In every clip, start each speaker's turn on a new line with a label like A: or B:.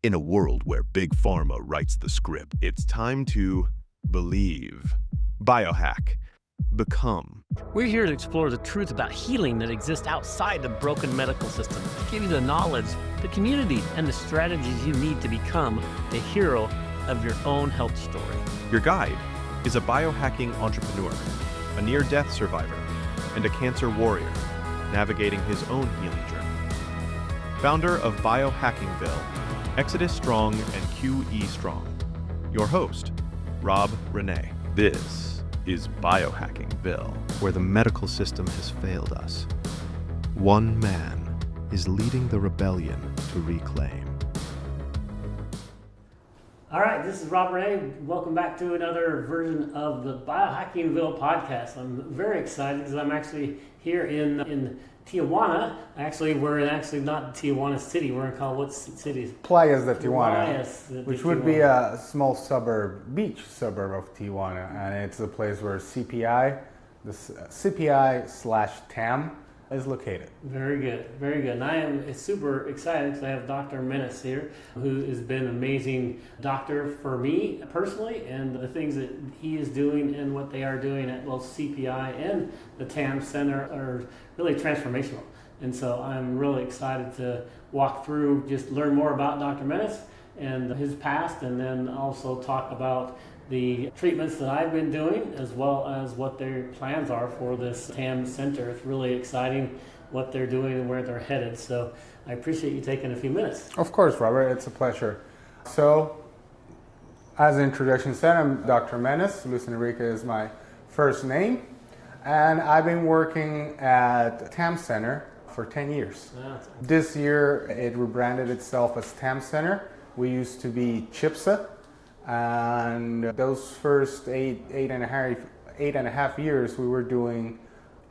A: In a world where Big Pharma writes the script, it's time to believe. Biohack. Become.
B: We're here to explore the truth about healing that exists outside the broken medical system, to give you the knowledge, the community, and the strategies you need to become the hero of your own health story.
A: Your guide is a biohacking entrepreneur, a near-death survivor, and a cancer warrior, navigating his own healing journey. Founder of Biohackingville, Exodus Strong and QE Strong. Your host, Rob Rene. This is Biohackingville, where the medical system has failed us. One man is leading the rebellion to reclaim.
B: All right, this is Rob Rene. Welcome back to another version of the Biohackingville podcast. I'm very excited because I'm actually here in Tijuana. We're not Tijuana City. We're in what city?
C: Playas de Tijuana, which would
B: Tijuana.
C: be a small beach suburb of Tijuana, and it's a place where CPI/TAM is located.
B: Very good, very good. And I am super excited because I have Dr. Menes here, who has been an amazing doctor for me personally, and the things that he is doing and what they are doing at both CPI and the TAM Center are really transformational. And so I'm really excited to walk through, just learn more about Dr. Menes and his past, and then also talk about the treatments that I've been doing, as well as what their plans are for this TAM Center. It's really exciting what they're doing and where they're headed. So I appreciate you taking a few minutes.
C: Of course, Robert, it's a pleasure. So, as an introduction said, I'm Dr. Menes. Luis Enrique is my first name. And I've been working at TAM Center for 10 years. This year, it rebranded itself as TAM Center. We used to be CHIPSA. And those first eight and a half years, we were doing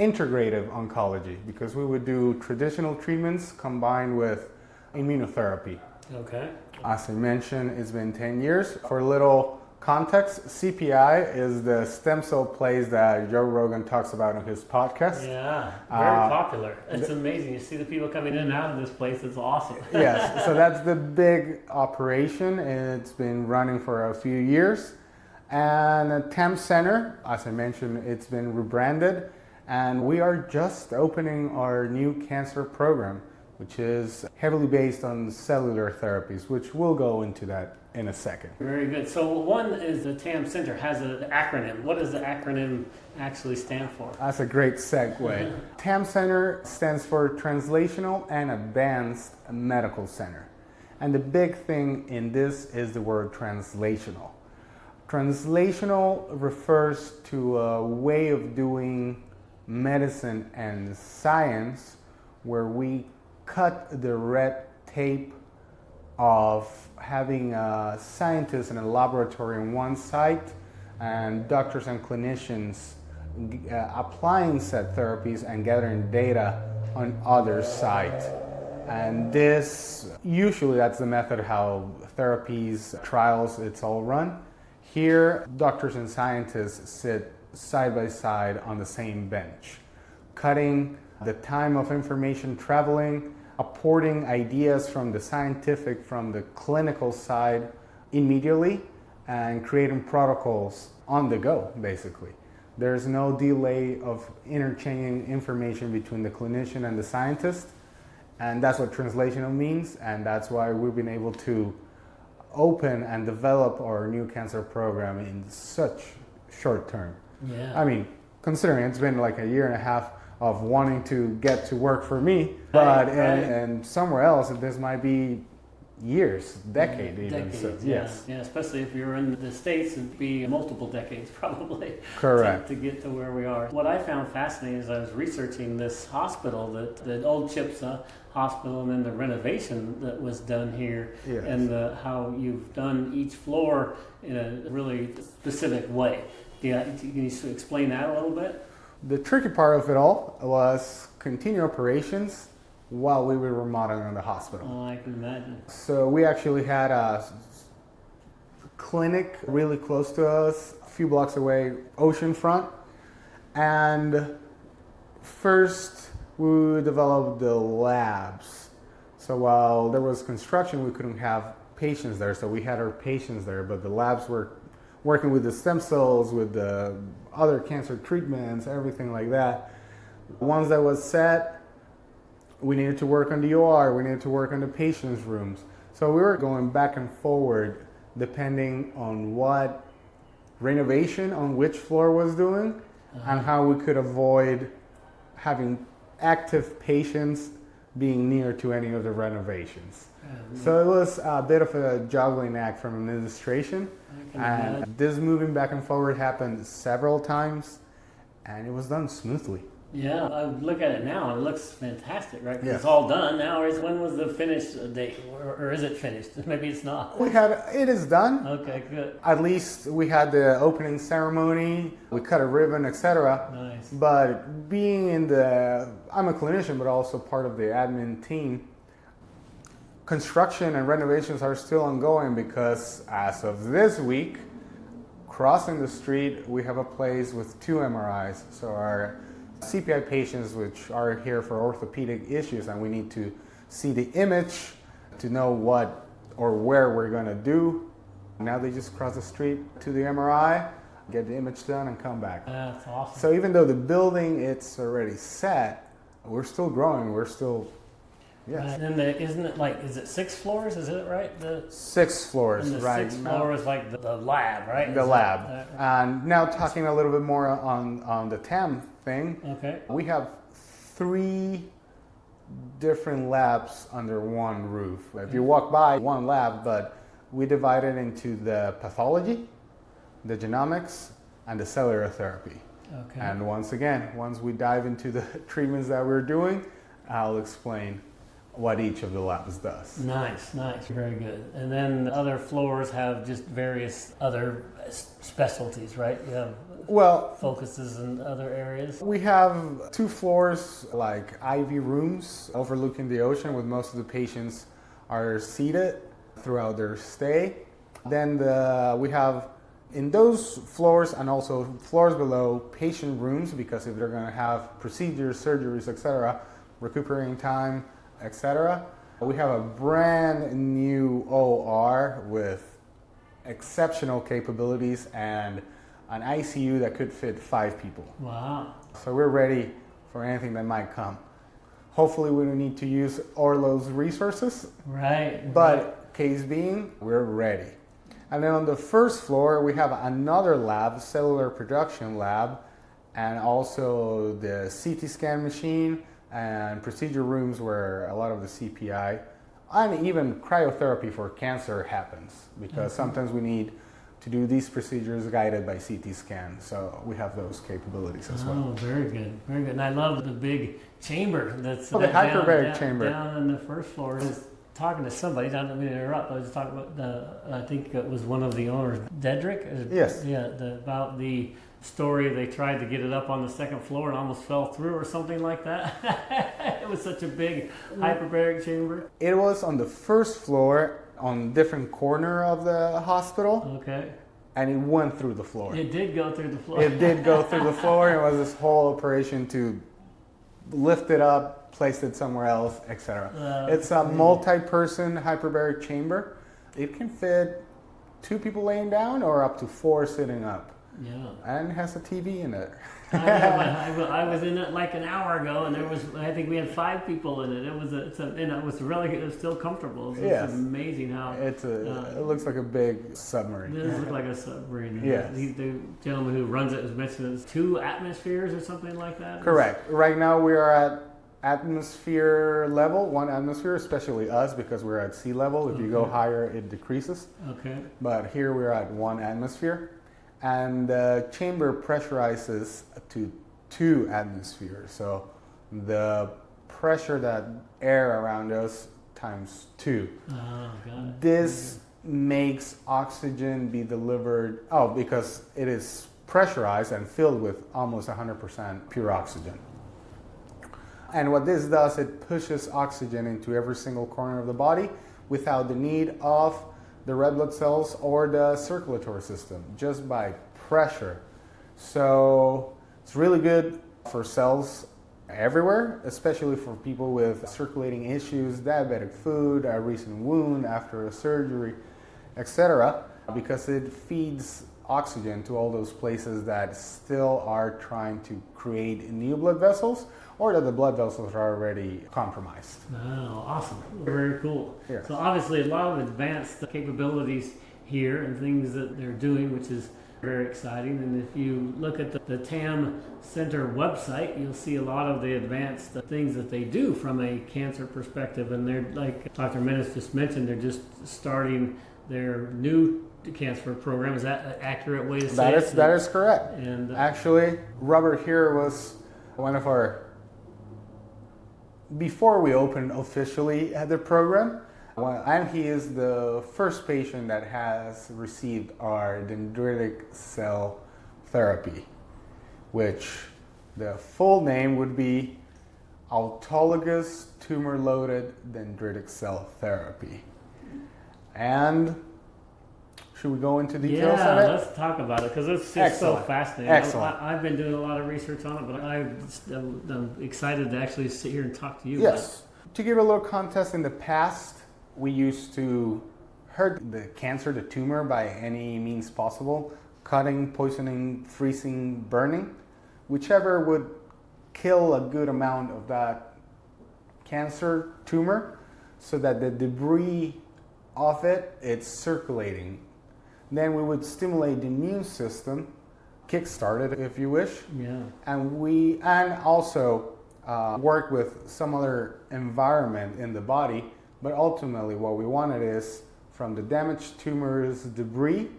C: integrative oncology because we would do traditional treatments combined with immunotherapy.
B: Okay.
C: As I mentioned, it's been 10 years. For a little context, CPI is the stem cell place that Joe Rogan talks about on his podcast.
B: Yeah, very popular. It's amazing. You see the people coming in and out of this place. It's awesome.
C: Yes, so that's the big operation. It's been running for a few years. And the TAM Center, as I mentioned, it's been rebranded. And we are just opening our new cancer program, which is heavily based on cellular therapies, which we'll go into that in a second.
B: Very good. So one is the TAM Center has an acronym. What does the acronym actually stand for?
C: That's a great segue. TAM Center stands for Translational and Advanced Medical Center. And the big thing in this is the word translational. Translational refers to a way of doing medicine and science where we cut the red tape of having scientists in a laboratory on one site and doctors and clinicians applying said therapies and gathering data on other sites. And this, usually that's the method how therapies, trials, it's all run. Here, doctors and scientists sit side by side on the same bench, cutting the time of information traveling, apporting ideas from the scientific, from the clinical side immediately, and creating protocols on the go, basically. There's no delay of interchanging information between the clinician and the scientist, and that's what translational means, and that's why we've been able to open and develop our new cancer program in such short term.
B: Yeah.
C: I mean, considering it's been like a year and a half of wanting to get to work for me, but and somewhere else this might be years, decade even.
B: Decades,
C: so,
B: yes. Yeah, especially if you're in the States, it'd be multiple decades probably.
C: Correct.
B: to get to where we are. What I found fascinating as I was researching this hospital, the old CHIPSA hospital, and then the renovation that was done here,
C: yes.
B: and how you've done each floor in a really specific way. Can you explain that a little bit?
C: The tricky part of it all was continue operations while we were remodeling the hospital.
B: Oh, I can imagine.
C: So we actually had a clinic really close to us, a few blocks away, oceanfront. And first we developed the labs. So while there was construction, we couldn't have patients there, so we had our patients there, but the labs were working with the stem cells, with the other cancer treatments, everything like that. Once that was set, we needed to work on the OR, we needed to work on the patients' rooms. So we were going back and forward depending on what renovation on which floor was doing and how we could avoid having active patients being near to any of the renovations. So it was a bit of a juggling act from administration, and this moving back and forward happened several times, and it was done smoothly.
B: Yeah, I look at it now, and it looks fantastic, right? 'Cause
C: Yes.
B: It's all done now. When was the finish date, or is it finished? Maybe it's not.
C: It is done.
B: Okay, good.
C: At least we had the opening ceremony, we cut a ribbon, etc.
B: Nice.
C: But being I'm a clinician, but also part of the admin team, construction and renovations are still ongoing because as of this week, crossing the street, we have a place with 2 MRIs. So our CPI patients, which are here for orthopedic issues, and we need to see the image to know what or where we're going to do. Now they just cross the street to the MRI, get the image done, and come back.
B: That's awesome.
C: So even though the building it's already set, we're still growing. We're still, yes.
B: And then isn't it like, is it 6 floors? Is it right?
C: 6 floors,
B: And the
C: right?
B: 6th floor is like the lab, right?
C: The
B: Is
C: lab.
B: that-
C: And now talking a little bit more on the TAM thing,
B: Okay.
C: we have 3 different labs under one roof. If you walk by, one lab, but we divide it into the pathology, the genomics, and the cellular therapy.
B: Okay.
C: And once we dive into the treatments that we're doing, I'll explain what each of the labs does.
B: Nice, very good. And then the other floors have just various other specialties, right? You have focuses in other areas.
C: We have 2 floors like IV rooms overlooking the ocean, with most of the patients are seated throughout their stay. Then we have in those floors and also floors below patient rooms, because if they're going to have procedures, surgeries, etc., recuperating time, etc. We have a brand new OR with exceptional capabilities and an ICU that could fit 5 people.
B: Wow.
C: So we're ready for anything that might come. Hopefully we don't need to use all those resources.
B: Right.
C: But case being, we're ready. And then on the first floor, we have another lab, cellular production lab, and also the CT scan machine and procedure rooms where a lot of the CPI and even cryotherapy for cancer happens, because sometimes we need to do these procedures guided by CT scan. So we have those capabilities as well.
B: Oh, very good, very good. And I love the big chamber that's
C: the hyperbaric chamber
B: down on the first floor. I was talking to somebody, I don't mean to interrupt, I was talking about I think it was one of the owners, Dendritic?
C: Yes.
B: Yeah, about the story they tried to get it up on the 2nd floor and almost fell through or something like that. It was such a big hyperbaric chamber.
C: It was on the first floor on different corner of the hospital.
B: Okay.
C: And it went through the floor.
B: It did go through the floor.
C: It did go through the floor. It was this whole operation to lift it up, place it somewhere else, etc. It's a multi-person hyperbaric chamber. It can fit 2 people laying down or up to 4 sitting up.
B: Yeah.
C: And it has a TV in it.
B: I was in it like an hour ago, and I think we had 5 people in it. It was still comfortable. It's amazing how
C: it looks like a big submarine.
B: It does look like a submarine.
C: Yes.
B: The gentleman who runs it has mentioned it's 2 atmospheres or something like that.
C: Correct. Right now we are at atmosphere level, 1 atmosphere, especially us because we're at sea level. If you go higher, it decreases.
B: Okay.
C: But here we're at 1 atmosphere. And the chamber pressurizes to 2 atmospheres. So the pressure that air around us times 2.
B: Oh, got it.
C: This makes oxygen be delivered, because it is pressurized and filled with almost 100% pure oxygen. And what this does, it pushes oxygen into every single corner of the body without the need of the red blood cells or the circulatory system, just by pressure. So it's really good for cells everywhere, especially for people with circulating issues, diabetic food, a recent wound after a surgery, etc., because it feeds oxygen to all those places that still are trying to create new blood vessels or that the blood vessels are already compromised.
B: Oh, awesome. Very cool.
C: Yes.
B: So obviously a lot of advanced capabilities here and things that they're doing, which is very exciting. And if you look at the TAM Center website, you'll see a lot of the advanced things that they do from a cancer perspective. And they're, like Dr. Menes just mentioned, they're just starting their new cancer program. Is that an accurate way to say it?
C: That is correct.
B: And
C: actually, Robert here was one of our, before we opened officially at the program, and he is the first patient that has received our dendritic cell therapy, which the full name would be autologous tumor-loaded dendritic cell therapy. And should we go into details on it?
B: Yeah, let's talk about it because it's just so fascinating.
C: Excellent.
B: I've been doing a lot of research on it, but I'm excited to actually sit here and talk to you.
C: Yes. To give a little context, in the past, we used to hurt the cancer, the tumor, by any means possible, cutting, poisoning, freezing, burning, whichever would kill a good amount of that cancer tumor so that the debris of it's circulating. Then we would stimulate the immune system, kickstart it if you wish, and also work with some other environment in the body. But ultimately, what we wanted is from the damaged tumor's debris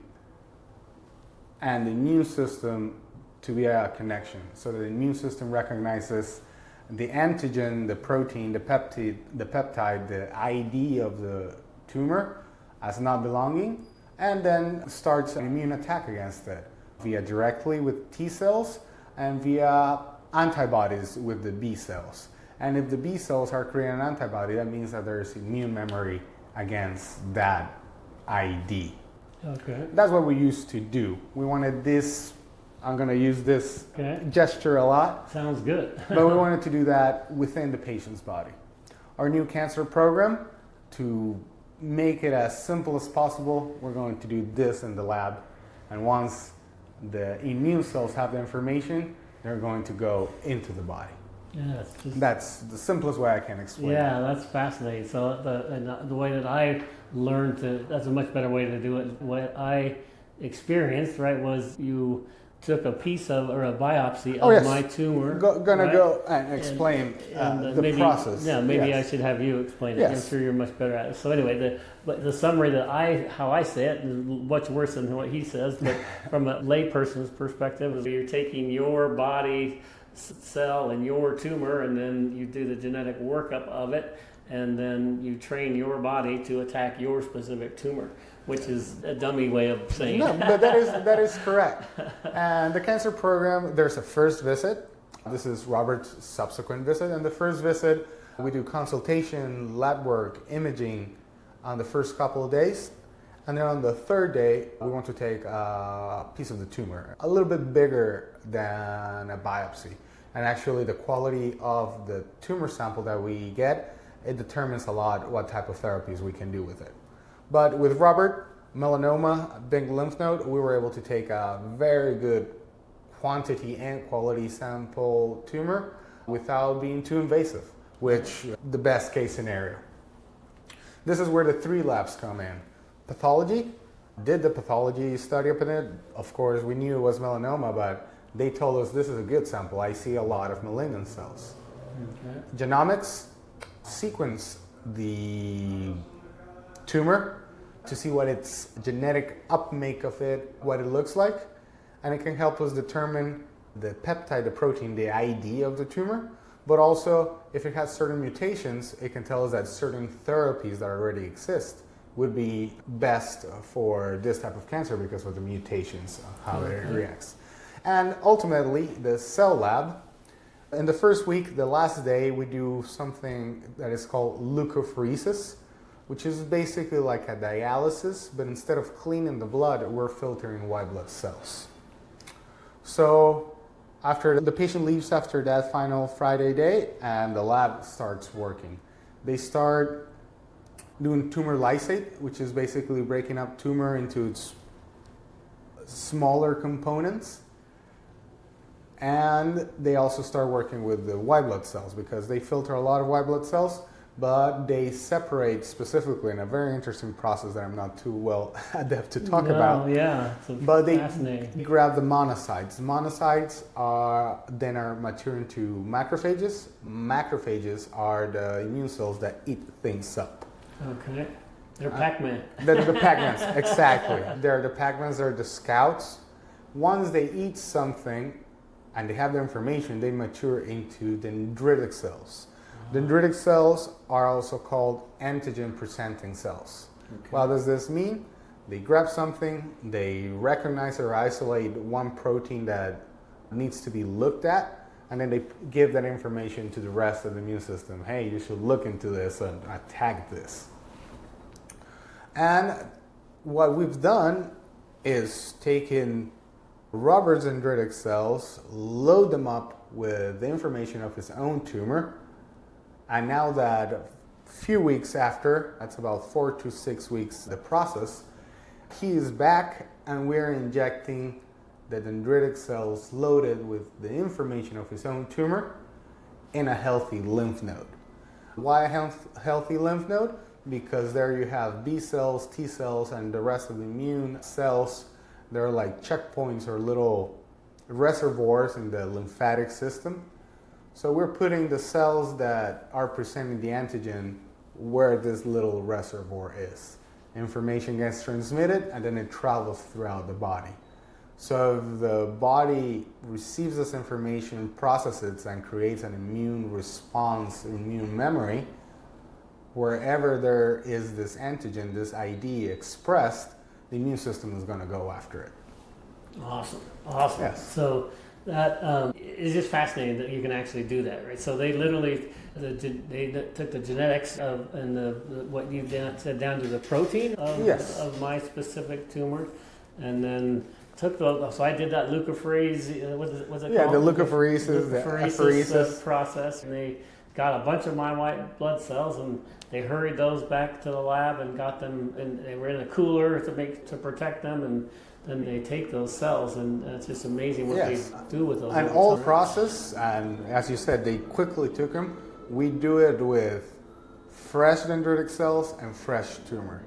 C: and the immune system to be a connection, so that the immune system recognizes the antigen, the protein, the peptide, the ID of the tumor as not belonging, and then starts an immune attack against it via directly with T cells and via antibodies with the B cells. And if the B cells are creating an antibody, that means that there's immune memory against that ID.
B: Okay.
C: That's what we used to do. We wanted this, I'm going to use this gesture a lot.
B: Sounds good.
C: But we wanted to do that within the patient's body. Our new cancer program, to make it as simple as possible, we're going to do this in the lab. And once the immune cells have the information, they're going to go into the body.
B: Yeah,
C: that's the simplest way I can explain it.
B: Yeah, that's fascinating. So the way that I learned that's a much better way to do it. What I experienced, right, was you took a piece of, or a biopsy of my tumor.
C: Go and explain the process.
B: Yeah, maybe I should have you explain it.
C: Yes.
B: I'm sure you're much better at it. So anyway, the summary how I say it is much worse than what he says, but from a layperson's perspective, is you're taking your body cell and your tumor, and then you do the genetic workup of it, and then you train your body to attack your specific tumor, which is a dummy way of saying
C: it. No, but that is correct. And the cancer program, there's a first visit. This is Robert's subsequent visit. And the first visit, we do consultation, lab work, imaging on the first couple of days. And then on the third day, we want to take a piece of the tumor, a little bit bigger than a biopsy. And actually the quality of the tumor sample that we get, it determines a lot what type of therapies we can do with it. But with Robert, melanoma, big lymph node, we were able to take a very good quantity and quality sample tumor without being too invasive, which the best case scenario. This is where the 3 labs come in. Pathology, did the pathology study up in it. Of course, we knew it was melanoma, but they told us this is a good sample. I see a lot of malignant cells. Okay. Genomics, sequence the tumor to see what its genetic upmake of it, what it looks like, and it can help us determine the peptide, the protein, the ID of the tumor, but also if it has certain mutations, it can tell us that certain therapies that already exist would be best for this type of cancer because of the mutations of how it reacts. And ultimately, the cell lab, in the first week, the last day, we do something that is called leukapheresis, which is basically like a dialysis, but instead of cleaning the blood, we're filtering white blood cells. So After the patient leaves after that final Friday day, and the lab starts working. They start doing tumor lysate, which is basically breaking up tumor into its smaller components. And they also start working with the white blood cells because they filter a lot of white blood cells, but they separate specifically in a very interesting process that I'm not too well adept to talk about.
B: Yeah,
C: but they
B: fascinating.
C: grab the monocytes. Monocytes then are mature into macrophages. Macrophages are the immune cells that eat things up.
B: Okay. They're Pac-Man.
C: They're the Pac-Mans, exactly. They're the Pac-Mans, they're the scouts. Once they eat something and they have the information, they mature into dendritic cells. Dendritic cells are also called antigen-presenting cells.
B: Okay.
C: What does this mean? They grab something, they recognize or isolate one protein that needs to be looked at, and then they give that information to the rest of the immune system. Hey, you should look into this and attack this. And what we've done is taken Robert's dendritic cells, load them up with the information of his own tumor, and now that a few weeks after, that's about 4 to 6 weeks, the process, he is back and we're injecting the dendritic cells loaded with the information of his own tumor in a healthy lymph node. Why a healthy lymph node? Because there you have B cells, T cells, and the rest of the immune cells. They're like checkpoints or little reservoirs in the lymphatic system. So we're putting the cells that are presenting the antigen where this little reservoir is. Information gets transmitted and then it travels throughout the body. So if the body receives this information, processes it, and creates an immune response, immune memory, wherever there is this antigen, this ID expressed, the immune system is going to go after it.
B: Awesome.
C: Yes.
B: So that is just fascinating that you can actually do that, right? So they literally they took the genetics and what you said down to the protein of my specific tumor, and then took so I did that leukapheresis. What's it called?
C: Yeah, the leukapheresis, the apheresis
B: process, and they got a bunch of my white blood cells and they hurried those back to the lab and got them, and they were in a cooler to protect them, and then they take those cells, and it's just amazing what they do with those.
C: And all process, and as you said, they quickly took them. We do it with fresh dendritic cells and fresh tumor.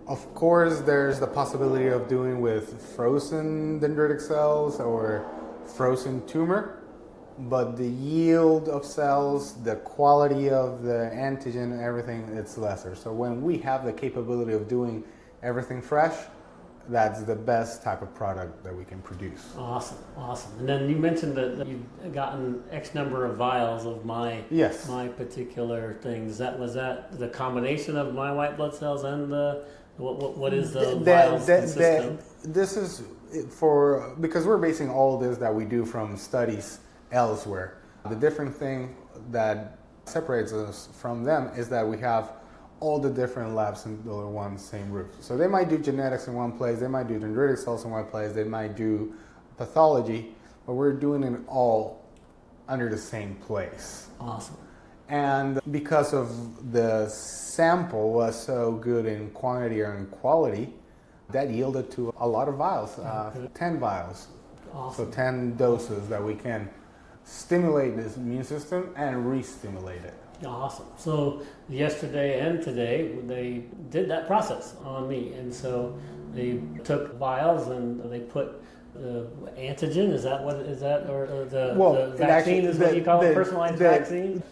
C: Of course, there's the possibility of doing with frozen dendritic cells or frozen tumor, but the yield of cells, the quality of the antigen and everything, it's lesser. So when we have the capability of doing everything fresh, that's the best type of product that we can produce.
B: Awesome. And then you mentioned that you've gotten X number of vials of my particular things. Was that the combination of my white blood cells and what is the vials system?
C: This is because we're basing all this that we do from studies elsewhere. The different thing that separates us from them is that we have all the different labs under one same roof. So they might do genetics in one place, they might do dendritic cells in one place, they might do pathology, but we're doing it all under the same place.
B: Awesome.
C: And because of the sample was so good in quantity and quality, that yielded to a lot of vials, 10 vials.
B: Awesome.
C: So 10 doses that we can stimulate this immune system and re-stimulate it.
B: Awesome. So yesterday and today they did that process on me, and so they took vials and they put antigen. Is that or the vaccine is what you call it? Personalized vaccine.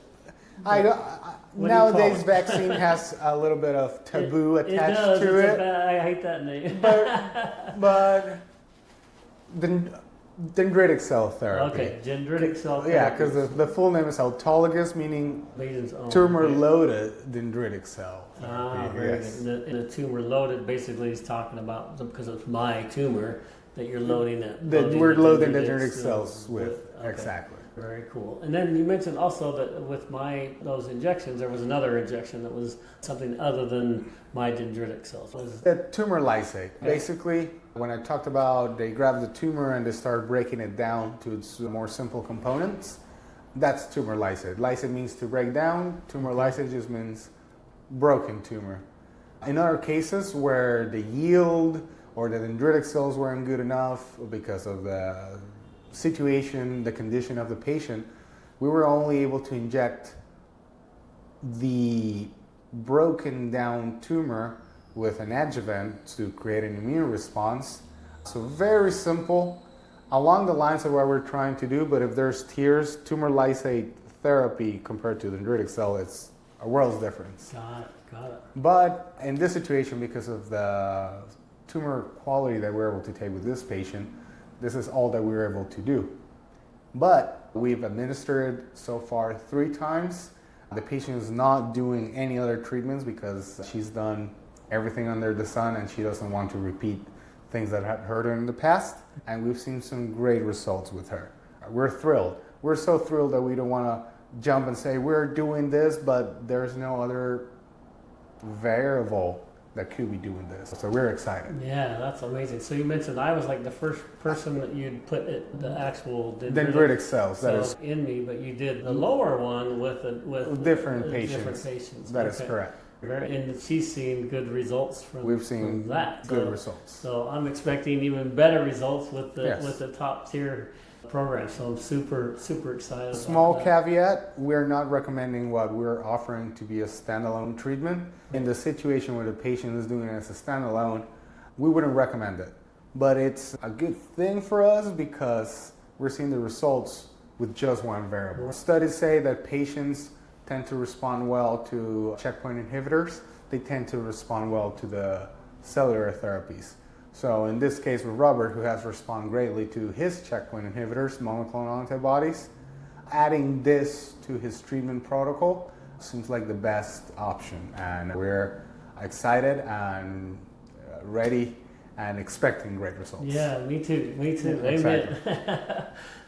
C: Nowadays, vaccine has a little bit of taboo attached to it.
B: I hate that name.
C: but dendritic cell therapy.
B: Okay, dendritic cell therapy.
C: Yeah, because the full name is autologous, meaning tumor-loaded dendritic cell therapy.
B: Very good. The tumor-loaded basically is talking about, because it's my tumor, that you're loading it.
C: That we're loading the
B: dendritic
C: dendritic cells with.
B: Okay.
C: Exactly.
B: Very cool. And then you mentioned also that with those injections, there was another injection that was something other than my dendritic cells.
C: The tumor lysate. Basically, when I talked about they grab the tumor and they start breaking it down to its more simple components, that's tumor lysate. Lysate means to break down. Tumor lysate just means broken tumor. In other cases where the yield or the dendritic cells weren't good enough because of the situation, the condition of the patient, we were only able to inject the broken down tumor with an adjuvant to create an immune response. So very simple, along the lines of what we're trying to do, but if there's tiers, tumor lysate therapy compared to the dendritic cell, it's a world's difference.
B: Got it.
C: But in this situation, because of the tumor quality that we're able to take with this patient, this is all that we were able to do. But we've administered so far 3 times. The patient is not doing any other treatments because she's done everything under the sun and she doesn't want to repeat things that had hurt her in the past. And we've seen some great results with her. We're thrilled. We're so thrilled that we don't want to jump and say we're doing this, but there's no other variable that could be doing this. So we're excited.
B: Yeah, that's amazing. So you mentioned I was like the first person that you'd put the actual
C: dendritic cells
B: in me, but you did the lower one with
C: different patients. That is correct.
B: And she's seen good results
C: We've seen
B: from that.
C: Good results.
B: So I'm expecting even better results with the top tier program. So I'm super excited.
C: Small
B: about that.
C: caveat: we're not recommending what we're offering to be a standalone treatment. In the situation where the patient is doing it as a standalone, we wouldn't recommend it. But it's a good thing for us because we're seeing the results with just one variable. Studies say that patients tend to respond well to checkpoint inhibitors. They tend to respond well to the cellular therapies. So in this case with Robert, who has responded greatly to his checkpoint inhibitors, monoclonal antibodies, adding this to his treatment protocol seems like the best option. And we're excited and ready and expecting great results.
B: Yeah, me too. Amen.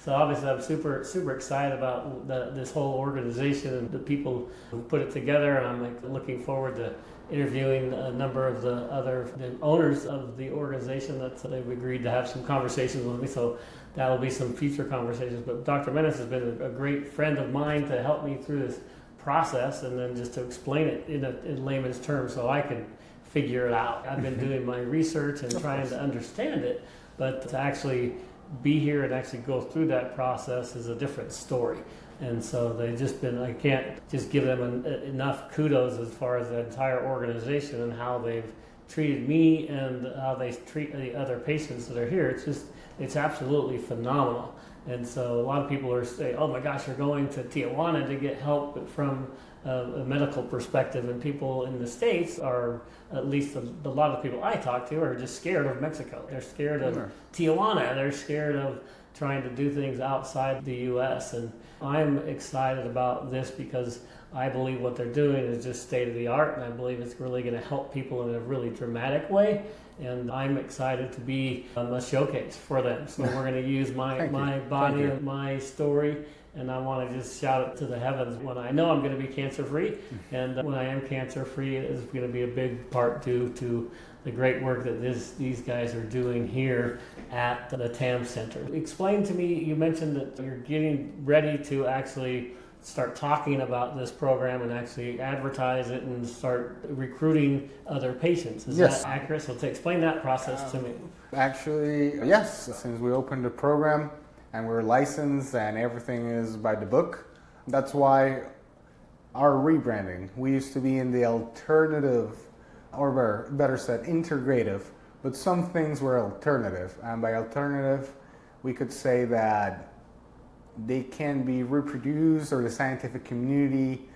B: So obviously I'm super excited about this whole organization and the people who put it together, and I'm looking forward to interviewing a number of the owners of the organization that they've agreed to have some conversations with me. So that'll be some future conversations. But Dr. Menes has been a great friend of mine to help me through this process, and then just to explain it in layman's terms so I can figure it out. I've been doing my research and trying to understand it, but to actually be here and actually go through that process is a different story. And so I can't just give them enough kudos as far as the entire organization and how they've treated me and how they treat the other patients that are here. It's absolutely phenomenal. And so a lot of people are saying, oh my gosh, you're going to Tijuana to get help from a medical perspective, and people in the States are, at least a lot of people I talk to, are just scared of Mexico. They're scared of Tijuana. They're scared of trying to do things outside the U.S. And I'm excited about this because I believe what they're doing is just state of the art, and I believe it's really going to help people in a really dramatic way. And I'm excited to be a showcase for them. So we're going to use my body and my story, and I want to just shout it to the heavens when I know I'm going to be cancer-free. And when I am cancer-free, it is going to be a big part due to the great work that these guys are doing here at the TAM Center. Explain to me, you mentioned that you're getting ready to actually start talking about this program and actually advertise it and start recruiting other patients. Is that accurate? So to explain that process to me.
C: Actually, yes. Since we opened the program and we're licensed and everything is by the book, that's why our rebranding. We used to be in the alternative, or better said, integrative, but some things were alternative. And by alternative, we could say that they can be reproduced, or the scientific community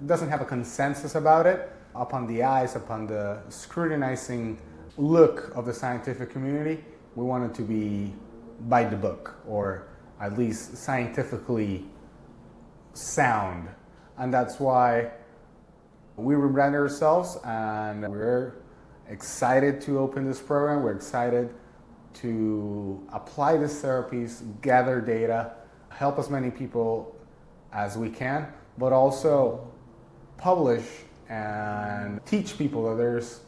C: doesn't have a consensus about it. Upon the eyes, upon the scrutinizing look of the scientific community, we want it to be by the book, or at least scientifically sound. And that's why we rebranded ourselves, and we're excited to open this program. We're excited to apply these therapies, gather data, help as many people as we can, but also publish and teach people that there's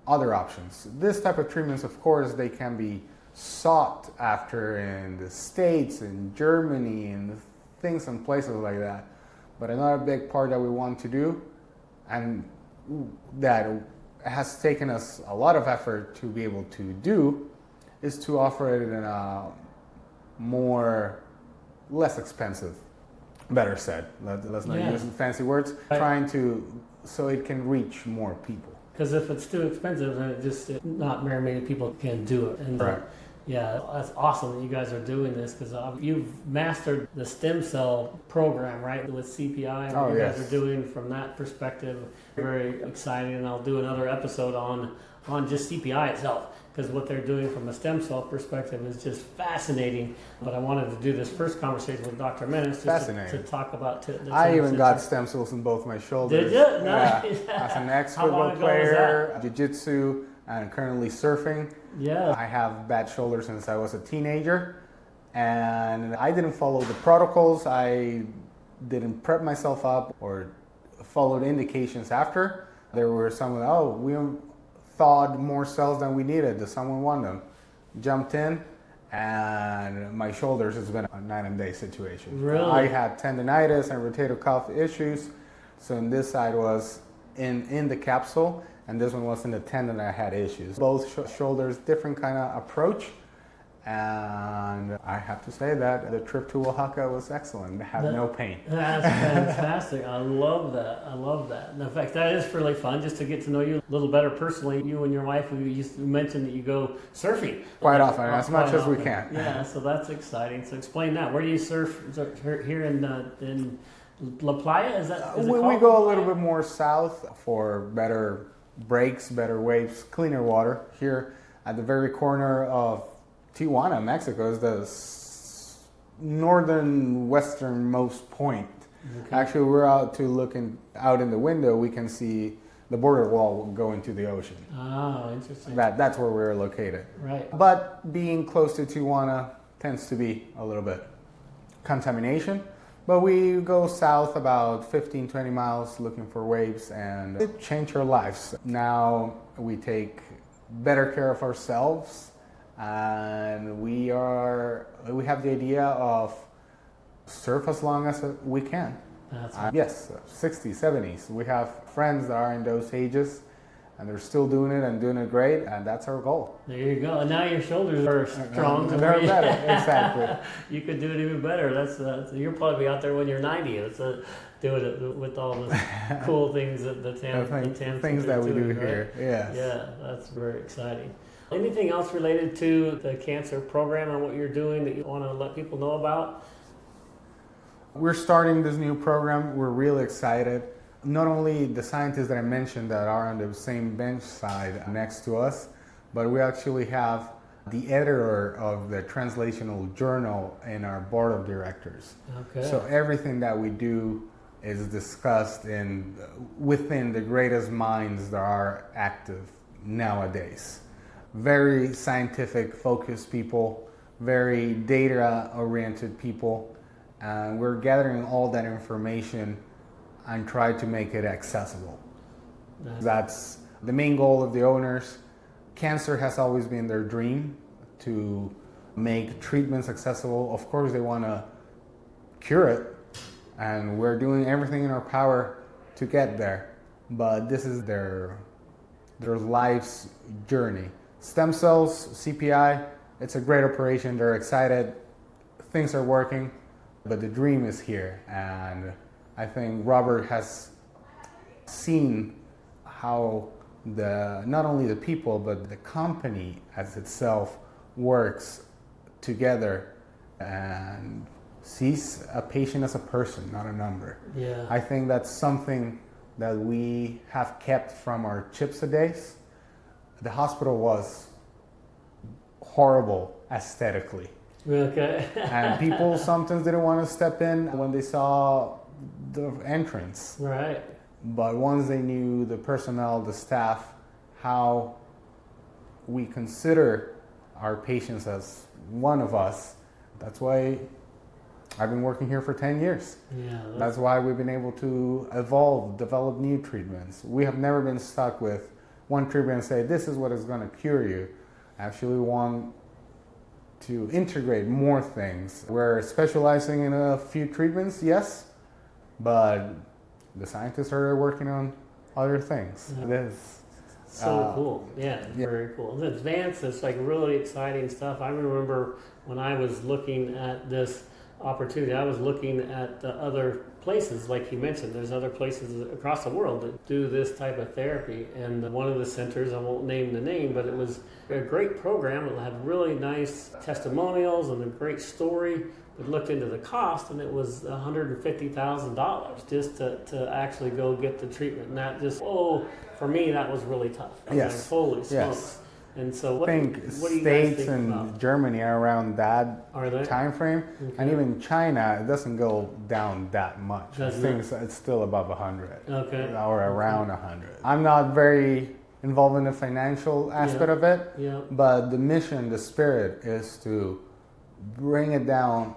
C: other options. This type of treatments, of course, they can be sought after in the States, in Germany, and things and places like that. But another big part that we want to do, and that has taken us a lot of effort to be able to do, is to offer it in a less expensive, better said, let's not use fancy words, trying to, so it can reach more people.
B: Because if it's too expensive, then not very many people can do it. And
C: right.
B: Yeah, that's awesome that you guys are doing this, because you've mastered the stem cell program, right, with CPI, and what you guys are doing from that perspective. Very exciting, and I'll do another episode on just CPI itself, because what they're doing from a stem cell perspective is just fascinating. But I wanted to do this first conversation with Dr. Menes just to talk about
C: I even got stem cells in both my shoulders.
B: Did you? Nice.
C: As an ex-football player, jiu-jitsu, and currently surfing.
B: Yeah.
C: I have bad shoulders since I was a teenager, and I didn't follow the protocols. I didn't prep myself up or followed indications after. There were some, we thawed more cells than we needed. Does someone want them? Jumped in, and my shoulders has been a night and day situation.
B: Really?
C: I had tendonitis and rotator cuff issues. So in this side was in the capsule, and this one was in the tendon. I had issues. Both shoulders, different kind of approach. And I have to say that the trip to Oaxaca was excellent. I have no pain.
B: That's fantastic. I love that. I love that. And in fact, that is really fun, just to get to know you a little better personally. You and your wife, you mentioned that you go surfing.
C: Quite often, as much as we can.
B: Yeah, so that's exciting. So explain that. Where do you surf? Here in La Playa? Is
C: we go a little bit more south for better breaks, better waves, cleaner water. Here at the very corner of Tijuana, Mexico, is the northern westernmost point. Okay. Actually, we're out in the window. We can see the border wall go into the ocean.
B: Oh, interesting.
C: That's where we're located.
B: Right.
C: But being close to Tijuana tends to be a little bit contamination. But we go south about 15, 20 miles looking for waves, and it changed our lives. Now we take better care of ourselves. And we have the idea of surf as long as we can.
B: That's
C: yes, 60s, 70s. We have friends that are in those ages, and they're still doing it and doing it great, and that's our goal.
B: There you go. And now your shoulders are strong.
C: They're better, exactly.
B: You could do it even better. That's you'll probably be out there when you're 90. Doing it with all the cool things that the TAM
C: things that we do here.
B: Right?
C: Yes.
B: Yeah, that's very exciting. Anything else related to the cancer program and what you're doing that you want to let people know about?
C: We're starting this new program. We're really excited. Not only the scientists that I mentioned that are on the same bench side next to us, but we actually have the editor of the translational journal in our board of directors.
B: Okay.
C: So everything that we do is discussed within the greatest minds that are active nowadays. Very scientific focused people, very data oriented people, and we're gathering all that information and try to make it accessible. That's the main goal of the owners. Cancer has always been their dream, to make treatments accessible. Of course they want to cure it, and we're doing everything in our power to get there, but this is their life's journey. Stem cells, CPI, it's a great operation. They're excited. Things are working, but the dream is here. And I think Robert has seen how not only the people, but the company as itself works together and sees a patient as a person, not a number.
B: Yeah.
C: I think that's something that we have kept from our CHIPSA days. The hospital was horrible aesthetically.
B: Okay.
C: And people sometimes didn't want to step in when they saw the entrance.
B: Right.
C: But once they knew the personnel, the staff, how we consider our patients as one of us. That's why I've been working here for 10 years.
B: Yeah,
C: That's why we've been able to evolve, develop new treatments. We have never been stuck with one treatment and say, this is what is going to cure you. Actually, we want to integrate more things. We're specializing in a few treatments, yes, but the scientists are working on other things.
B: Yeah.
C: It is
B: so cool. Yeah, very cool. The advanced is like really exciting stuff. I remember when I was looking at this opportunity, I was looking at the other places, like he mentioned, there's other places across the world that do this type of therapy. And one of the centers, I won't name the name, but it was a great program. It had really nice testimonials and a great story. We looked into the cost, and it was $150,000 just to actually go get the treatment. And that just, for me, that was really tough. I was
C: Yes.
B: like, holy smokes.
C: Yes.
B: And so what
C: I
B: do
C: think
B: you guys
C: States
B: think
C: and
B: about?
C: Germany are around that
B: Are they?
C: time frame, and even China, it doesn't go down that much. I
B: Doesn't
C: think
B: it?
C: it's still above 100
B: Okay.
C: or around 100. I'm not very involved in the financial aspect of it,
B: Yeah.
C: but the mission, the spirit is to bring it down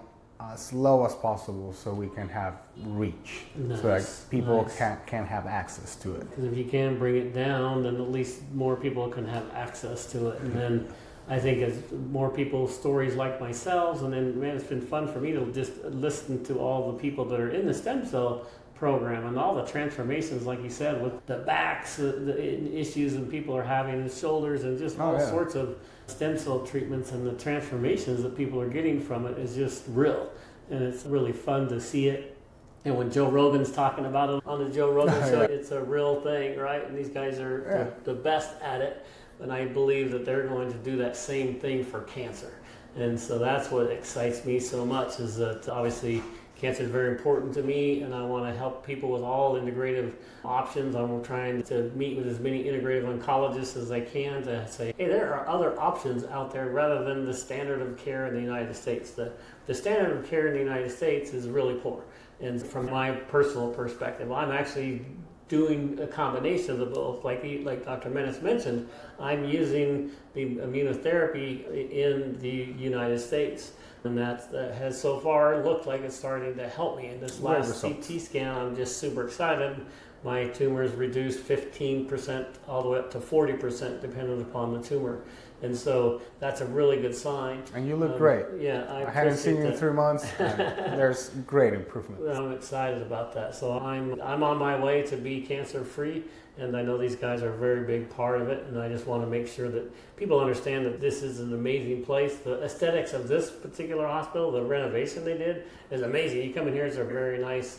C: as low as possible so we can have reach, so that
B: Nice,
C: people
B: nice.
C: can have access to it.
B: Because if you can bring it down, then at least more people can have access to it. And then I think as more people's stories like myself, and then, man, it's been fun for me to just listen to all the people that are in the stem cell program and all the transformations, like you said, with the backs, the issues and people are having, the shoulders, and just all sorts of stem cell treatments, and the transformations that people are getting from it is just real. And it's really fun to see it. And when Joe Rogan's talking about it on the Joe Rogan show, it's a real thing, right? And these guys are the best at it. And I believe that they're going to do that same thing for cancer. And so that's what excites me so much, is that obviously cancer is very important to me, and I want to help people with all integrative options. I'm trying to meet with as many integrative oncologists as I can to say, hey, there are other options out there rather than the standard of care in the United States. The standard of care in the United States is really poor. And from my personal perspective, I'm actually doing a combination of the both. Like Dr. Menes mentioned, I'm using the immunotherapy in the United States. And that has so far looked like it's starting to help me. In this last CT scan, I'm just super excited. My tumors reduced 15% all the way up to 40%, depending upon the tumor. And so that's a really good sign.
C: And you look great.
B: Yeah,
C: I hadn't seen you in 3 months. There's great improvement.
B: I'm excited about that. So I'm on my way to be cancer free, and I know these guys are a very big part of it. And I just want to make sure that people understand that this is an amazing place. The aesthetics of this particular hospital, the renovation they did, is amazing. You come in here, it's a very nice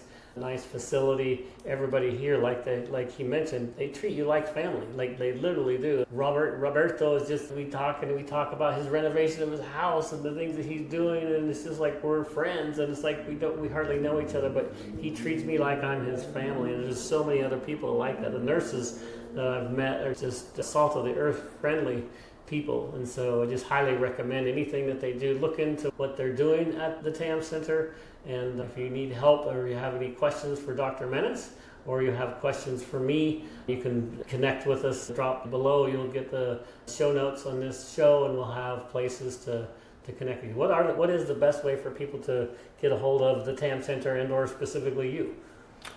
B: facility. Everybody here, like he mentioned, they treat you like family, like they literally do. Roberto is just, we talk about his renovation of his house and the things that he's doing, and it's just like we're friends, and it's like we hardly know each other, but he treats me like I'm his family. And there's so many other people like that. The nurses that I've met are just salt of the earth friendly people, and so I just highly recommend anything that they do. Look into what they're doing at the TAM Center, and if you need help or you have any questions for Dr. Menes, or you have questions for me, you can connect with us. Drop below, you'll get the show notes on this show, and we'll have places to connect with you. What is the best way for people to get a hold of the TAM Center and or specifically you?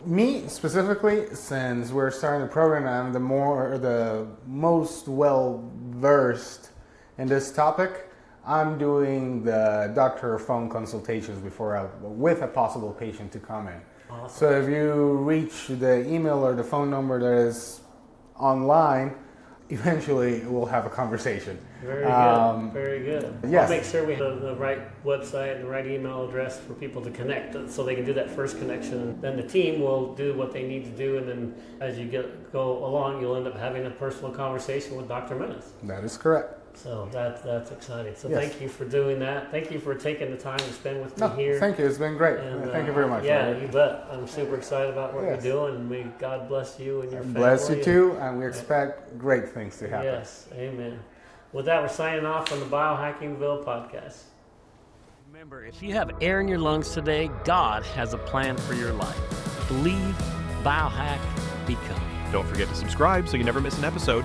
C: Me specifically, since we're starting the program, I'm the most well versed in this topic. I'm doing the doctor phone consultations with a possible patient to come in.
B: Awesome.
C: So if you reach the email or the phone number that is online, eventually we'll have a conversation.
B: Very good. Very good.
C: Yes.
B: I'll make sure we have the right website and the right email address for people to connect, so they can do that first connection. Then the team will do what they need to do, and then as you go along, you'll end up having a personal conversation with Dr. Menes.
C: That is correct.
B: So that's exciting. So
C: Yes.
B: Thank you for doing that. Thank you for taking the time to spend with me here.
C: Thank you. It's been great.
B: And,
C: Thank you very much.
B: Yeah,
C: Robert.
B: you bet. I'm super excited about what
C: Yes.
B: you're doing, and may God bless you and your family.
C: Bless you too, and we expect great things to happen.
B: Yes, amen. With that, we're signing off from the Biohackingville podcast. Remember, if you have air in your lungs today, God has a plan for your life. Believe, biohack, become.
A: Don't forget to subscribe so you never miss an episode.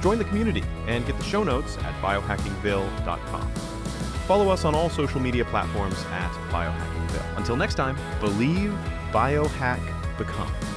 A: Join the community and get the show notes at biohackingville.com. Follow us on all social media platforms at Biohackingville. Until next time, believe, biohack, become.